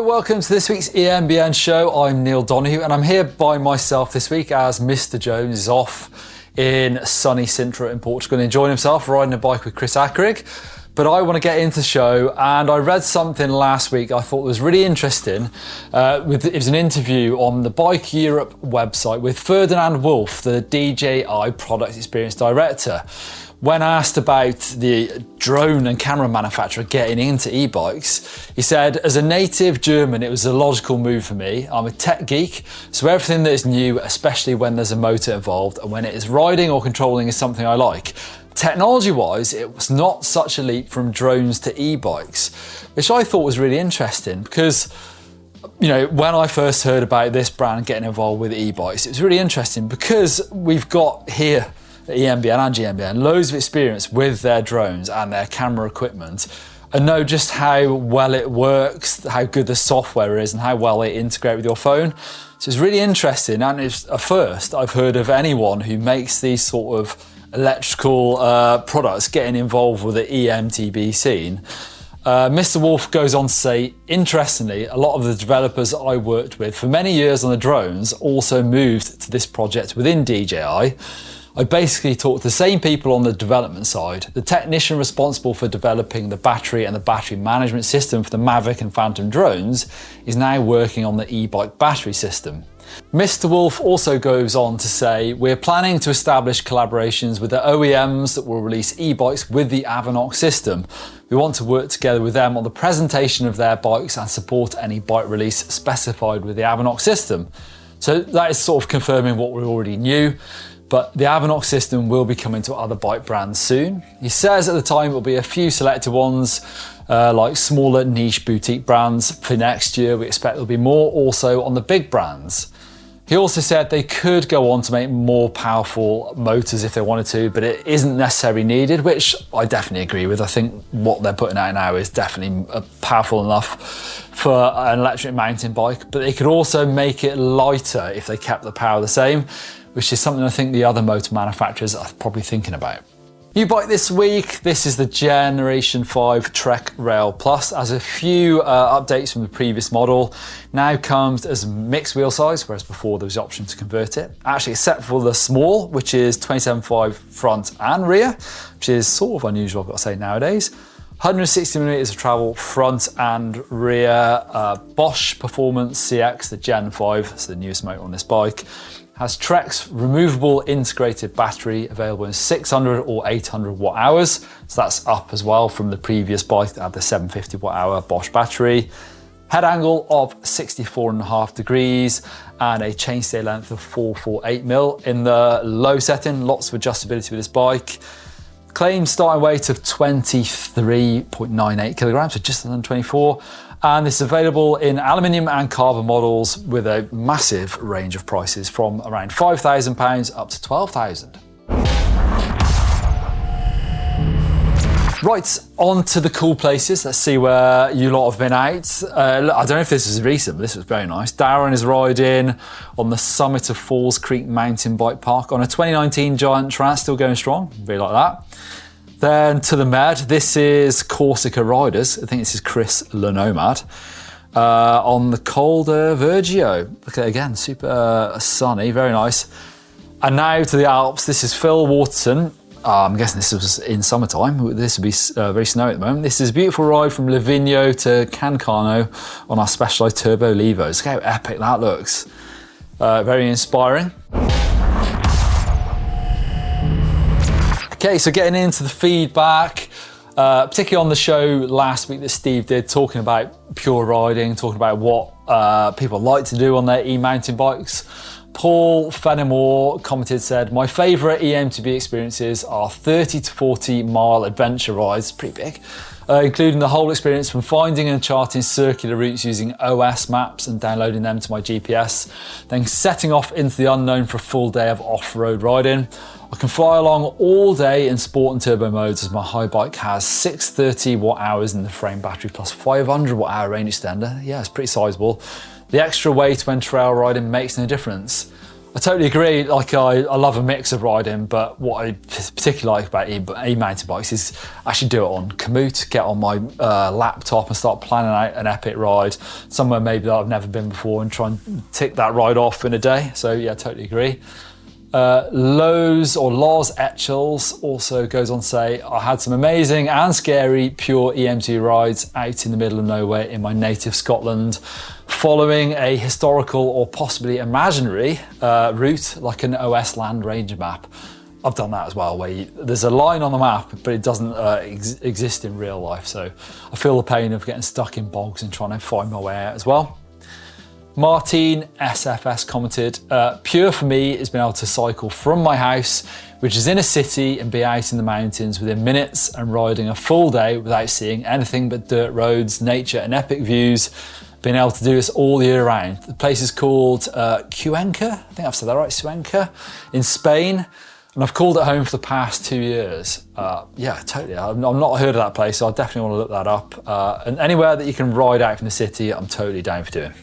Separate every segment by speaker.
Speaker 1: welcome to this week's EMBN Show. I'm Neil Donoghue and I'm here by myself this week as Mr. Jones is off in sunny Sintra in Portugal enjoying himself riding a bike with Chris Ackrig. But I want to get into the show, and I read something last week I thought was really interesting. It was an interview on the Bike Europe website with Ferdinand Wolf, the DJI Product Experience Director. When asked about the drone and camera manufacturer getting into e-bikes, he said, as a native German, it was a logical move for me. I'm a tech geek, so everything that is new, especially when there's a motor involved and when it is riding or controlling, is something I like. Technology-wise, it was not such a leap from drones to e-bikes, which I thought was really interesting because, you know, when I first heard about this brand getting involved with e-bikes, it was really interesting because we've got here at EMBN and GETTINGSOCIAL loads of experience with their drones and their camera equipment and know just how well it works, how good the software is and how well they integrate with your phone. So it's really interesting, and it's a first I've heard of anyone who makes these sort of electrical products getting involved with the eMTB scene. Mr. Wolf goes on to say, interestingly, a lot of the developers I worked with for many years on the drones also moved to this project within DJI. I basically talked to the same people on the development side. The technician responsible for developing the battery and the battery management system for the Mavic and Phantom drones is now working on the e-bike battery system. Mr. Wolf also goes on to say, we're planning to establish collaborations with the OEMs that will release e-bikes with the Avinox system. We want to work together with them on the presentation of their bikes and support any bike release specified with the Avinox system. So that is sort of confirming what we already knew, but the Avinox system will be coming to other bike brands soon. He says at the time it will be a few selected ones, like smaller niche boutique brands. For next year, we expect there'll be more also on the big brands. He also said they could go on to make more powerful motors if they wanted to, but it isn't necessarily needed, which I definitely agree with. I think what they're putting out now is definitely powerful enough for an electric mountain bike, but they could also make it lighter if they kept the power the same, which is something I think the other motor manufacturers are probably thinking about. New bike this week, this is the Generation 5 Trak Rail Plus. Has a few updates from the previous model. Now comes as mixed wheel size, whereas before there was the option to convert it. Actually, except for the small, which is 27.5 front and rear, which is sort of unusual, I've got to say, nowadays. 160mm of travel front and rear. Bosch Performance CX, the Gen 5, so the newest motor on this bike. Has Trek's removable integrated battery available in 600 or 800 watt hours. So that's up as well from the previous bike that had the 750 watt hour Bosch battery. Head angle of 64.5 degrees and a chainstay length of 448mm in the low setting. Lots of adjustability with this bike. Claimed starting weight of 23.98 kilograms, so just under 24. And this is available in aluminium and carbon models with a massive range of prices from around £5,000 up to £12,000. Right, on to the cool places. Let's see where you lot have been out. I don't know if this is recent, but this was very nice. Darren is riding on the summit of Falls Creek Mountain Bike Park on a 2019 Giant Trans, still going strong, really like that. Then to the Med, this is Corsica Riders. I think this is Chris Le Nomad on the Calder Vergio. Okay, again, super sunny, very nice. And now to the Alps, this is Phil Waterton. I'm guessing this was in summertime. This would be very snowy at the moment. This is a beautiful ride from Livigno to Cancano on our Specialized Turbo Levos. Look how epic that looks. Very inspiring. Okay, so getting into the feedback, particularly on the show last week that Steve did, talking about pure riding, talking about what people like to do on their e-mountain bikes. Paul Fenimore commented, said, my favourite eMTB experiences are 30 to 40 mile adventure rides, pretty big, including the whole experience from finding and charting circular routes using OS maps and downloading them to my GPS, then setting off into the unknown for a full day of off-road riding. I can fly along all day in sport and turbo modes as my high bike has 630 watt hours in the frame battery plus 500 watt hour range extender. Yeah, it's pretty sizable. The extra weight when trail riding makes no difference. I totally agree. Like I love a mix of riding, but what I particularly like about e-mountain bikes is actually do it on commute, get on my laptop and start planning out an epic ride somewhere maybe that I've never been before and try and tick that ride off in a day. So yeah, totally agree. Loz Etchells also goes on to say, I had some amazing and scary pure eMTB rides out in the middle of nowhere in my native Scotland, following a historical or possibly imaginary route like an OS Land Ranger map. I've done that as well, where there's a line on the map, but it doesn't exist in real life. So I feel the pain of getting stuck in bogs and trying to find my way out as well. Martin SFS commented, pure for me is being able to cycle from my house, which is in a city, and be out in the mountains within minutes and riding a full day without seeing anything but dirt roads, nature and epic views. Being able to do this all year round. The place is called Cuenca, I think I've said that right, Cuenca, in Spain. And I've called it home for the past 2 years. Yeah, totally. I've not heard of that place, so I definitely want to look that up. And anywhere that you can ride out from the city, I'm totally down for doing.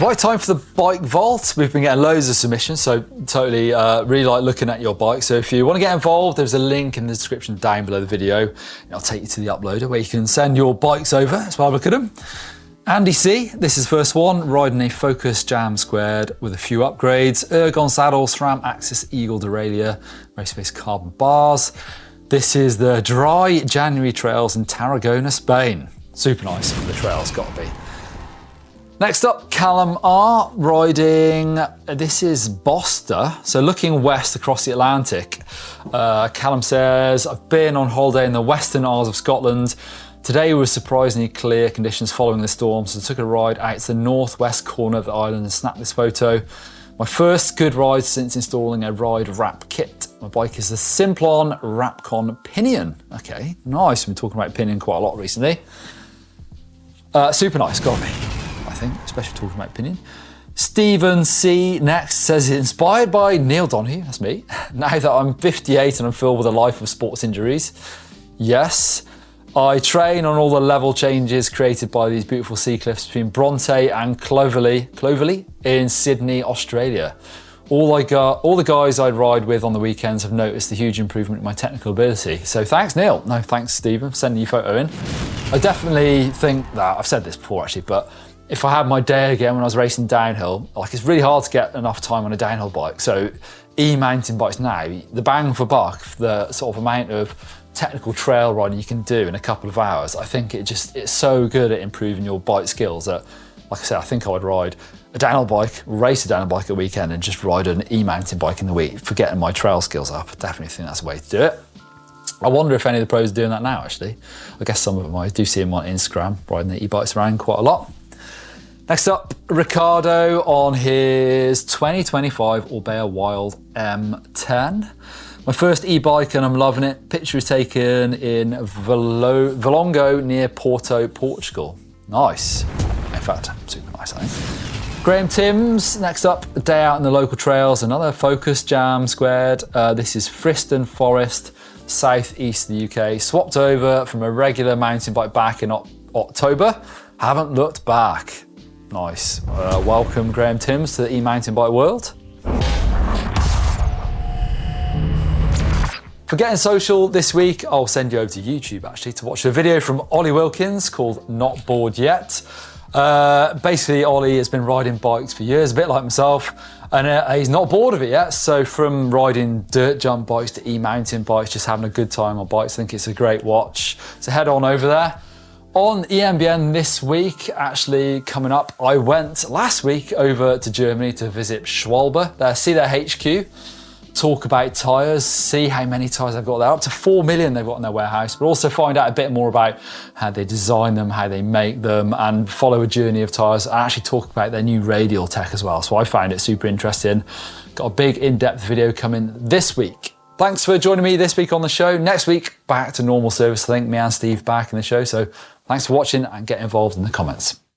Speaker 1: Right, time for the bike vault. We've been getting loads of submissions, so totally really like looking at your bike. So if you want to get involved, there's a link in the description down below the video. I'll take you to the uploader where you can send your bikes over as well. Look at them. Andy C, this is the first one, riding a Focus Jam Squared with a few upgrades, Ergon saddle, SRAM Axis Eagle derailleur, Raceface carbon bars. This is the dry January trails in Tarragona, Spain. Super nice for the trails, gotta be. Next up, Callum R, riding, this is Boster, so looking west across the Atlantic. Callum says, I've been on holiday in the Western Isles of Scotland. Today was surprisingly clear conditions following the storm, so I took a ride out to the northwest corner of the island and snapped this photo. My first good ride since installing a ride wrap kit. My bike is the Simplon Rapcon Pinion. Okay, nice, we've been talking about Pinion quite a lot recently. Super nice, gotta be. I think, especially talking about Pinion. Stephen C next says, inspired by Neil Donoghue, that's me, now that I'm 58 and I'm filled with a life of sports injuries. Yes, I train on all the level changes created by these beautiful sea cliffs between Bronte and Clovelly in Sydney, Australia. All the guys I ride with on the weekends have noticed the huge improvement in my technical ability. So thanks, Neil. No, thanks, Stephen, for sending your photo in. I definitely think that, I've said this before actually, but if I had my day again when I was racing downhill, like it's really hard to get enough time on a downhill bike. So e-mountain bikes now, the bang for buck, the sort of amount of technical trail riding you can do in a couple of hours, I think it's so good at improving your bike skills that, like I said, I think I would ride a downhill bike, race a downhill bike at the weekend and just ride an e-mountain bike in the week, forgetting my trail skills up. I definitely think that's the way to do it. I wonder if any of the pros are doing that now, actually. I guess some of them, I do see them on Instagram riding their e-bikes around quite a lot. Next up, Ricardo on his 2025 Orbea Wild M10. My first e-bike and I'm loving it. Picture is taken in Valongo near Porto, Portugal. Nice. In fact, super nice, I think. Graham Timms, next up, a day out in the local trails, another Focus Jam Squared. This is Friston Forest, southeast of the UK. Swapped over from a regular mountain bike back in October. Haven't looked back. Nice. Welcome, Graham Timms, to the e-mountain bike world. For Getting Social this week, I'll send you over to YouTube actually to watch a video from Ollie Wilkins called Not Bored Yet. Basically, Ollie has been riding bikes for years, a bit like myself, and he's not bored of it yet. So from riding dirt jump bikes to e-mountain bikes, just having a good time on bikes, I think it's a great watch. So head on over there. On EMBN this week, actually coming up, I went last week over to Germany to visit Schwalbe, see their HQ, talk about tyres, see how many tyres they've got there, up to 4 million they've got in their warehouse, but also find out a bit more about how they design them, how they make them, and follow a journey of tyres, and actually talk about their new radial tech as well. So I found it super interesting. Got a big in-depth video coming this week. Thanks for joining me this week on the show. Next week, back to normal service. I think me and Steve back in the show. So thanks for watching and get involved in the comments.